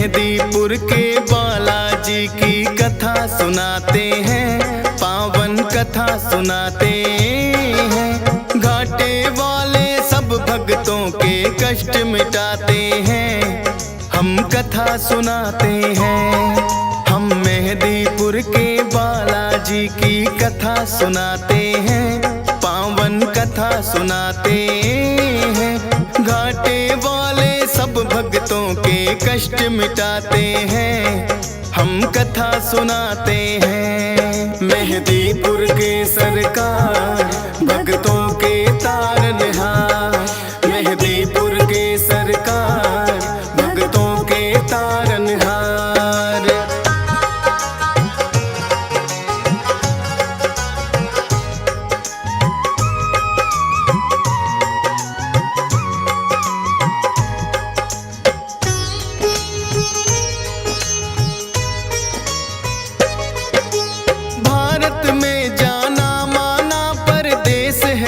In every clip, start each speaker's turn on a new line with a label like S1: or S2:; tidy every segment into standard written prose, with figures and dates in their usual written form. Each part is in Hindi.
S1: मेहंदीपुर के बालाजी की कथा सुनाते हैं, पावन कथा सुनाते हैं। घाटे वाले सब भक्तों के कष्ट मिटाते हैं, हम कथा सुनाते हैं। हम मेहंदीपुर के बालाजी की कथा सुनाते हैं, पावन कथा सुनाते हैं। घाटे वाले सब भक्तों के कष्ट मिटाते हैं, हम कथा सुनाते हैं। मेहंदीपुर के सरकार भक्तों के तारनहार, मेहंदीपुर के सरकार भक्तों के तारनहार।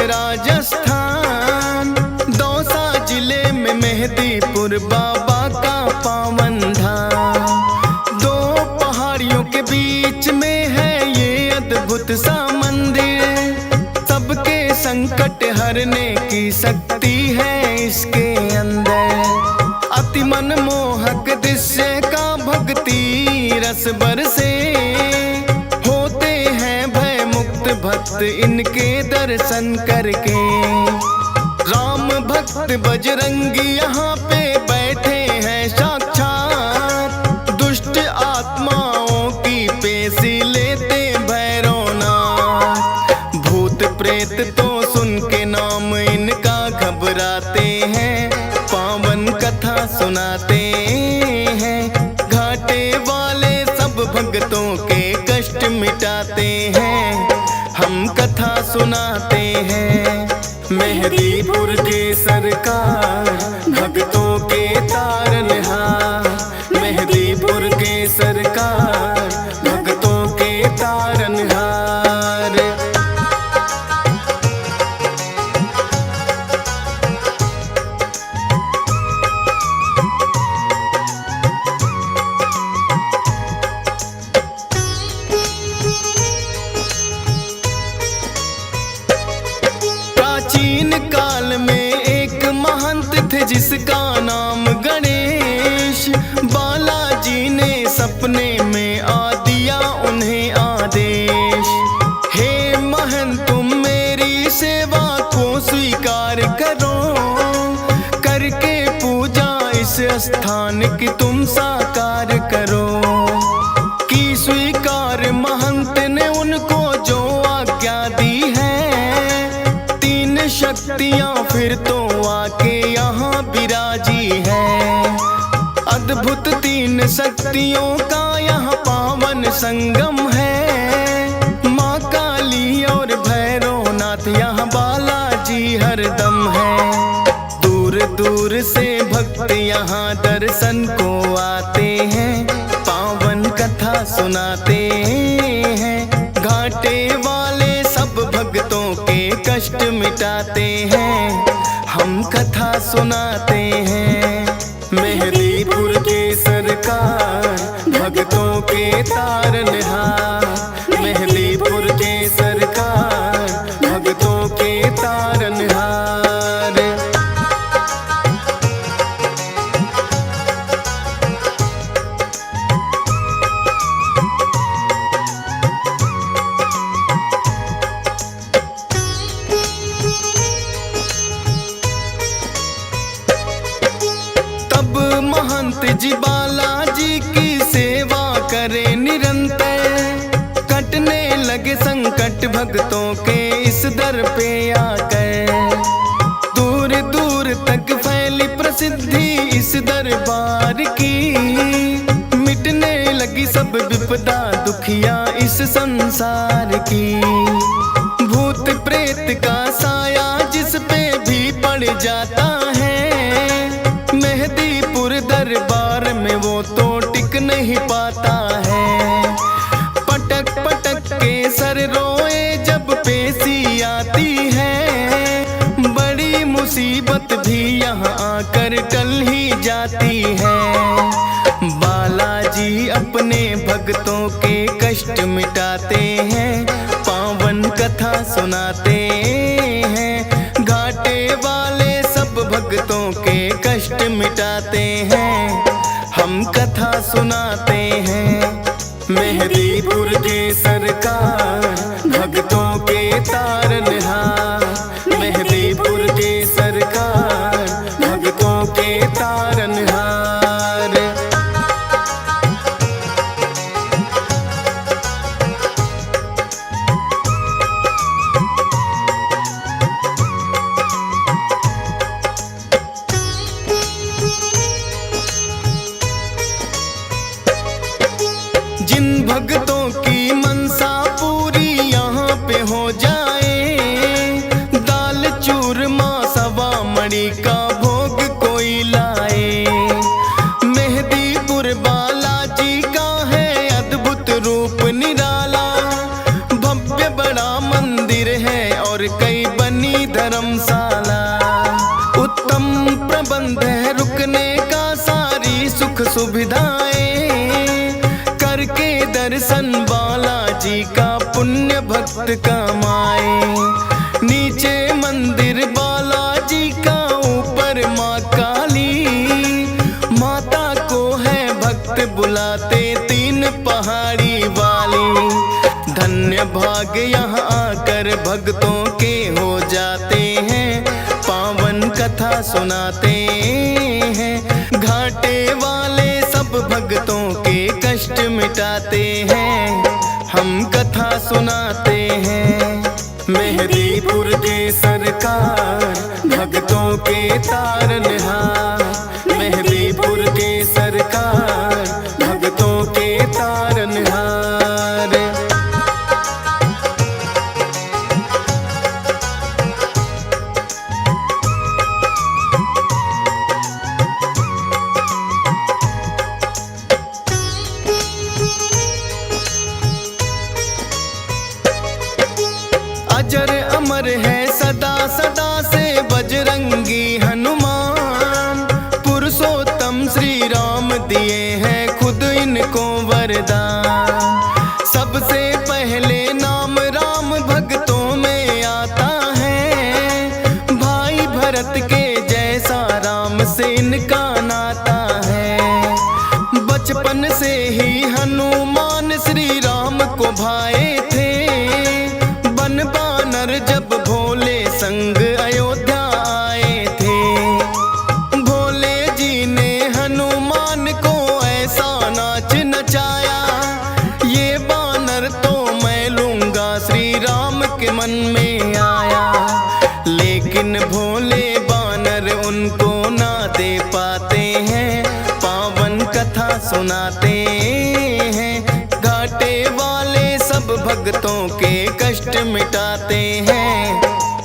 S1: राजस्थान दौसा जिले में मेहंदीपुर बाबा का पावन धाम। दो पहाड़ियों के बीच में है ये अद्भुत सा मंदिर, सबके संकट हरने की शक्ति है इसके अंदर। अति मनमोहक दृश्य का भक्ति रस बरसे, होते हैं भय मुक्त भक्त इनके दर्शन करके। राम भक्त बजरंगी यहाँ पे बैठे हैं साक्षात, दुष्ट आत्माओं की पेशी लेते भैरवनाथ। भूत प्रेत तो सुन के नाम इनका घबराते हैं, पावन कथा सुनाते हैं। घाटे वाले सब भक्तों के कष्ट मिटाते हैं, हम कथा सुनाते हैं। मेहंदीपुर के सरकार भक्तों के तारनहार, मेहंदीपुर के सरकार भक्तों के तारनहार। प्राचीन काल में एक महंत थे जिसका नाम गणेश। बालाजी ने सपने में आ दिया उन्हें आदेश, हे महंत तुम मेरी सेवा को स्वीकार करो, करके पूजा इस स्थान की तुम साकार करो। की स्वीकार महंत ने उनको जो आज्ञा दी है, शक्तियाँ फिर तो आके यहाँ विराजी है। अद्भुत तीन शक्तियों का यहाँ पावन संगम है। माँ काली और भैरवनाथ यहाँ बालाजी हरदम है। दूर दूर से भक्त यहाँ दर्शन को आते हैं, पावन कथा सुनाते हैं। घाटे वाले सब भक्तों के कष्ट मिटाते हैं, हम कथा सुनाते हैं। मेहंदीपुर के सरकार भक्तों के तारनहार, मेहंदीपुर के सरकार भक्तों के तारनहार। महंत जी बालाजी की सेवा करे निरंतर, कटने लगे संकट भक्तों के इस दर पे आकर। दूर दूर तक फैली प्रसिद्धि इस दरबार की, मिटने लगी सब विपदा दुखिया इस संसार की। भूत प्रेत का साया जिस पे भी पड़ जाता है, मेहंदीपुर दरबार में वो तो टिक नहीं पाता है। पटक पटक के सर रोए जब पेशी आती है, बड़ी मुसीबत भी यहाँ आकर टल ही जाती है। भक्तों के कष्ट मिटाते हैं, पावन कथा सुनाते हैं। घाटे वाले सब भक्तों के कष्ट मिटाते हैं, हम कथा सुनाते हैं। मेहदीपुर के सरकार भक्तों के तारनहार, मेहदीपुर के सरकार भक्तों के तारनहार। जिन भक्तों की मनसा पूरी यहाँ पे हो जाए, दाल चूरमा सवा मणि का भोग कोई लाए। मेहदीपुर बालाजी का है अद्भुत रूप निराला, भव्य बड़ा मंदिर है और कई बनी धर्मशाला। उत्तम प्रबंध है रुकने का, सारी सुख सुविधाएं करके दर्शन बालाजी का पुण्य भक्त कमाए। नीचे मंदिर बालाजी का, ऊपर माँ काली, माता को है भक्त बुलाते तीन पहाड़ी वाली। धन्य भाग यहाँ आकर भक्तों के हो जाते हैं, पावन कथा सुनाते हैं। घाटे वाले सब भक्तों के कष्ट मिटाते हैं, हम कथा सुनाते हैं। मेहदीपुर के सरकार भक्तों के तारनहार, मेहदीपुर के सरकार भक्तों के तारनहार। अजर अमर है सदा सदा से बजरंगी हनुमान, पुरुषोत्तम श्री राम दिए हैं खुद इनको वरदान। सबसे पहले नाम राम भक्तों में आता है, भाई भरत के जैसा राम से इनका नाता है। बचपन से ही हनुमान श्री राम को भाए थे, जब भोले संग अयोध्या आए थे। भोले जी ने हनुमान को ऐसा नाच नचाया, ये बानर तो मैं लूंगा श्री राम के मन में आया। लेकिन भोले बानर उनको ना दे पाते हैं, पावन कथा सुनाते हैं। घाटे वाले सब भक्तों के कष्ट मिटाते हैं,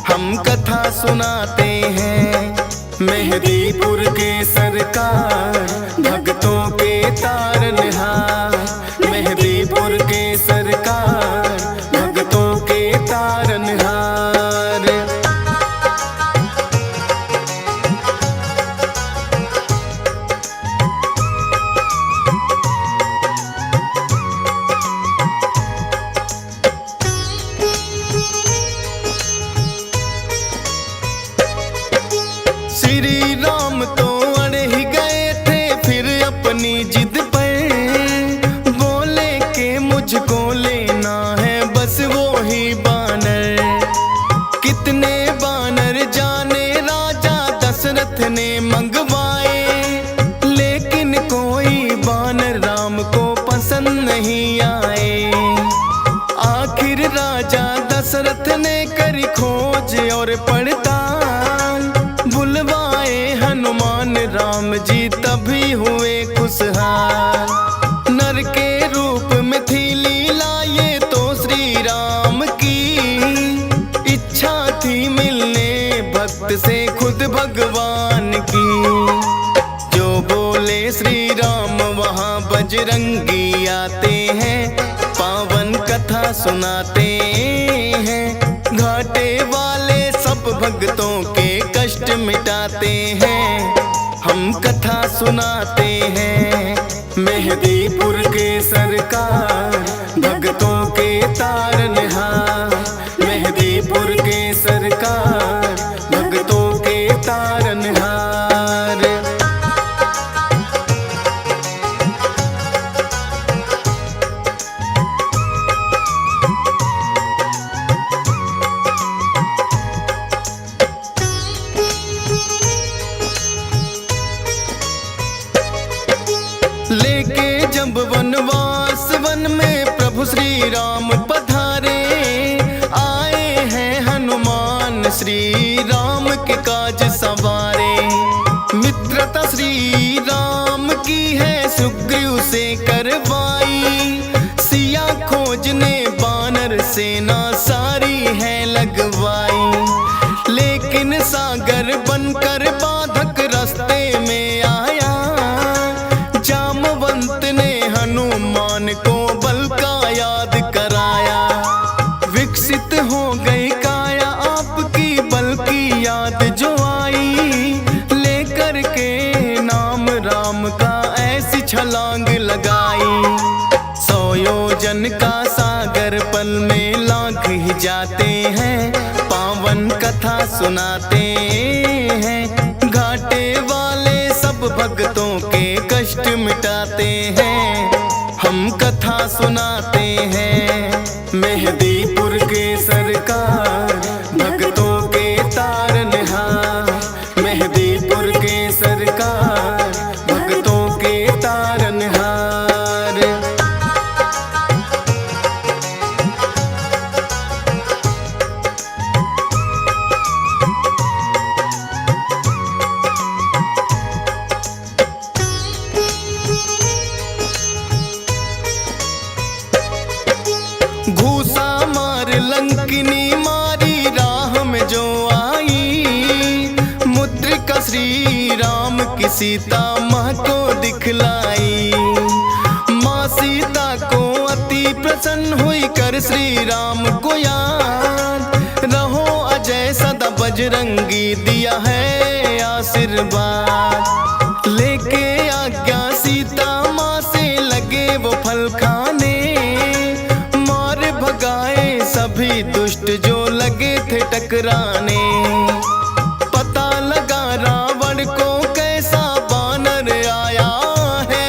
S1: हम कथा सुनाते हैं। मेहदीपुर के सरकार भक्तों के तारनहार, मेहदीपुर के सरकार भक्तों के तारनहार। श्री राम तो अड़ ही गए थे फिर अपनी जिद पर, बोले के मुझको लेना है बस वो ही बानर। कितने बानर जाने राजा दशरथ ने मंगवाए, लेकिन कोई बानर राम को पसंद नहीं आए। आखिर राजा दशरथ ने करी खोज और पड़ताल, बुलवाए हनुमान राम जी तभी हुए खुशहाल। नर के रूप में थी लीला ये तो श्री राम की, इच्छा थी मिलने भक्त से खुद भगवान की। जो बोले श्री राम वहाँ बजरंगी आते हैं, पावन कथा सुनाते हैं। घाटे वाले सब भक्तों के कष्ट मिटाते हैं, हम कथा सुनाते हैं। मेहदीपुर के सरकार सरकार, भक्तों के तारनहार। लेके जब वनवास वन में प्रभु श्री राम पधारे, आए हैं हनुमान श्री राम के काज सवारे। मित्रता श्री राम की है सुग्रीव से करवाई, सिया खोजने बानर सेना सारी है लगवाई। लेकिन सागर बनकर बाधक रास्ते में आया, जामवंत ने हनुमान को बल का याद कराया। विकसित हो गई काया आपकी बल की याद जो आई, लेकर के नाम राम का ऐसी छलांग लगाई। 100 योजन का सागर पल में लांघ ही जाते हैं, पावन कथा सुनाते हैं। घाटे वाले सब भक्तों के कष्ट मिटाते हैं, हम कथा सुनाते हैं। मेहदीपुर के सरकार, भक्तों के तारनहार। मेहदीपुर के सरकार, भक्तों के तारनहार। घूसा मार लंकिनी मारी राह में जो आई, मुद्रिका श्री राम की सीता माँ को दिखलाई। माँ सीता को अति प्रसन्न हुई कर श्री राम को याद, रहो अजय सदा बजरंगी दिया है आशीर्वाद। लेके आज्ञा सीता माँ से लगे वो फल खाने, भगाए सभी दुष्ट जो लगे थे टकराने। पता लगा रावण को कैसा बानर आया है,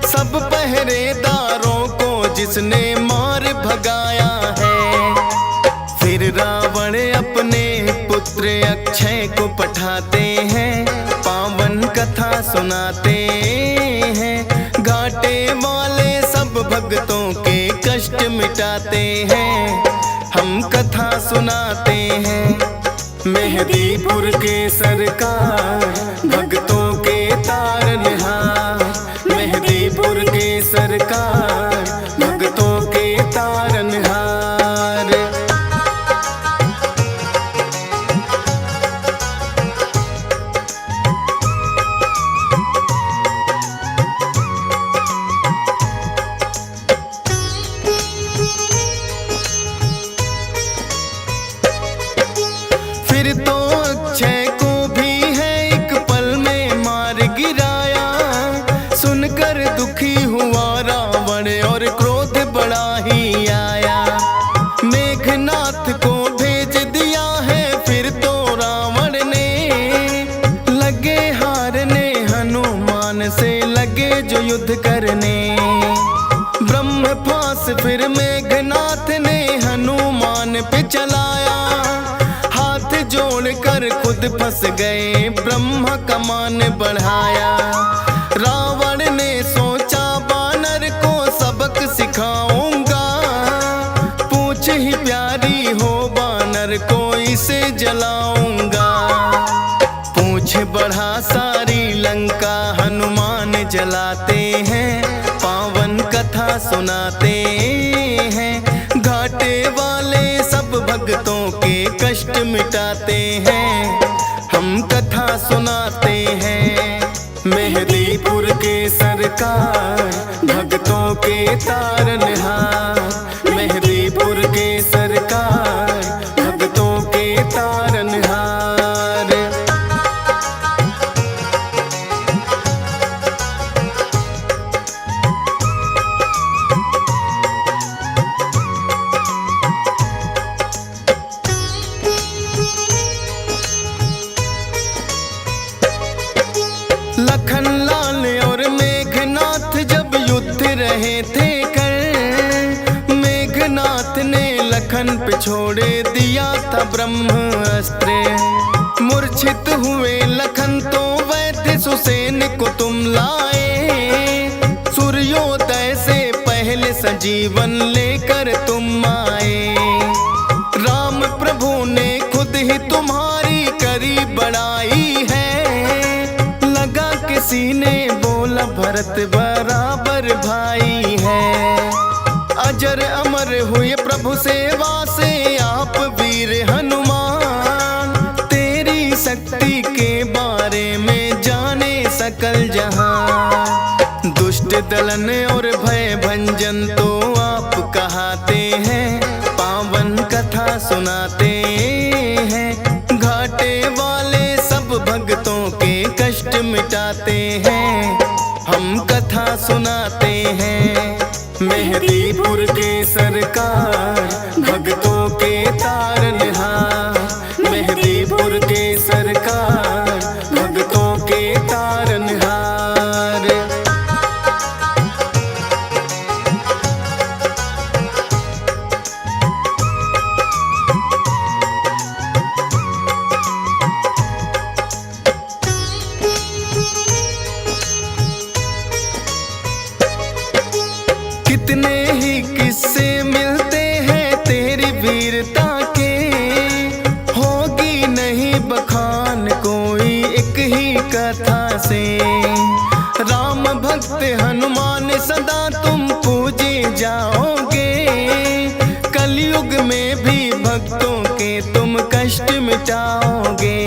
S1: सब पहरेदारों को जिसने मार भगाया है। फिर रावण अपने पुत्र अक्षय को पठाते हैं, पावन कथा सुनाते हैं। घाटे वाले सब भक्तों के कष्ट मिटाते हैं, हम कथा सुनाते हैं। मेहदीपुर के सरकार, भक्तों के तारनहार। मेहदीपुर के सरकार, भक्तों के तारनहार। फिर तो अक्षय को भी है एक पल में मार गिराया, सुनकर दुखी हुआ रावण और क्रोध बड़ा ही आया। मेघनाथ को भेज दिया है फिर तो रावण ने, लगे हारने हनुमान से लगे जो युद्ध करने। ब्रह्मपास फिर मेघनाथ ने हनुमान पे चलाया, जोड़कर खुद फंस गए ब्रह्मा का मान बढ़ाया। रावण ने सोचा बानर को सबक सिखाऊंगा, पूछ ही प्यारी हो बानर को इसे जलाऊंगा। पूछ बढ़ा सारी लंका हनुमान जलाते हैं, पावन कथा सुनाते हैं। घाटे वाले सब भक्तों के कष्ट मिटाते हैं, हम कथा सुनाते हैं। मेहदीपुर के सरकार, भक्तों के तारनहार। मेहदीपुर के सरकार, भक्तों के तारनहार। में थे कर, मेघनाथ ने लखन पे छोड़े दिया था ब्रह्मास्त्र। मूर्छित हुए लखन तो वैद्य सुसेन को तुम लाए, सूर्योदय से पहले सजीवन लेकर तुम आए। राम प्रभु ने खुद ही तुम्हारी करी बड़ाई है, लगा किसी ने बोला भरत बराबर भाई है। अजर अमर हुए प्रभु सेवा से आप वीर हनुमान, तेरी शक्ति के बारे में जाने सकल जहां। दुष्ट दलन और भय भंजन तो आप कहाते हैं, पावन कथा सुनाते हैं। घाटे वाले सब भक्तों के कष्ट मिटाते हैं, हम कथा सुनाते हैं। मेहदीपुर के सरकार भक्तों के तारनहार, मेहदीपुर के सरकार भक्तों के तारनहार। कितने ही किस्से मिलते हैं तेरी वीरता के, होगी नहीं बखान कोई एक ही कथा से। राम भक्त हनुमान सदा तुम पूजे जाओगे, कलयुग में भी भक्तों के तुम कष्ट मिटाओगे।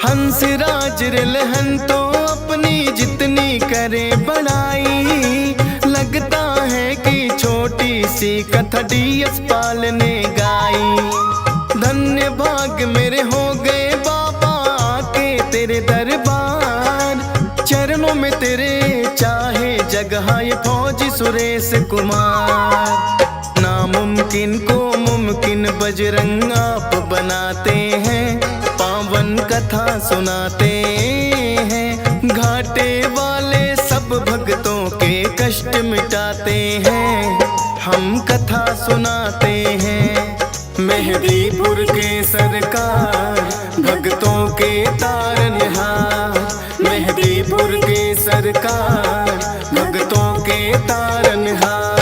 S1: हंसराज रिलहन तो अपनी जितनी करे बड़ाई, लगता है कि छोटी सी कथा डीएस पाल ने गाई। धन्य भाग मेरे हो गए बाबा आके तेरे दरबार, चरणों में तेरे चाहे जगह ये फौजी सुरेश कुमार। नामुमकिन को मुमकिन बजरंग आप बनाते हैं, पावन कथा सुनाते हैं। घाटे वाले सब भक्तों के कष्ट मिटाते हैं, हम कथा सुनाते हैं। मेहदीपुर के सरकार भक्तों के तारनहार, मेहदीपुर के सरकार भक्तों के तारनहार।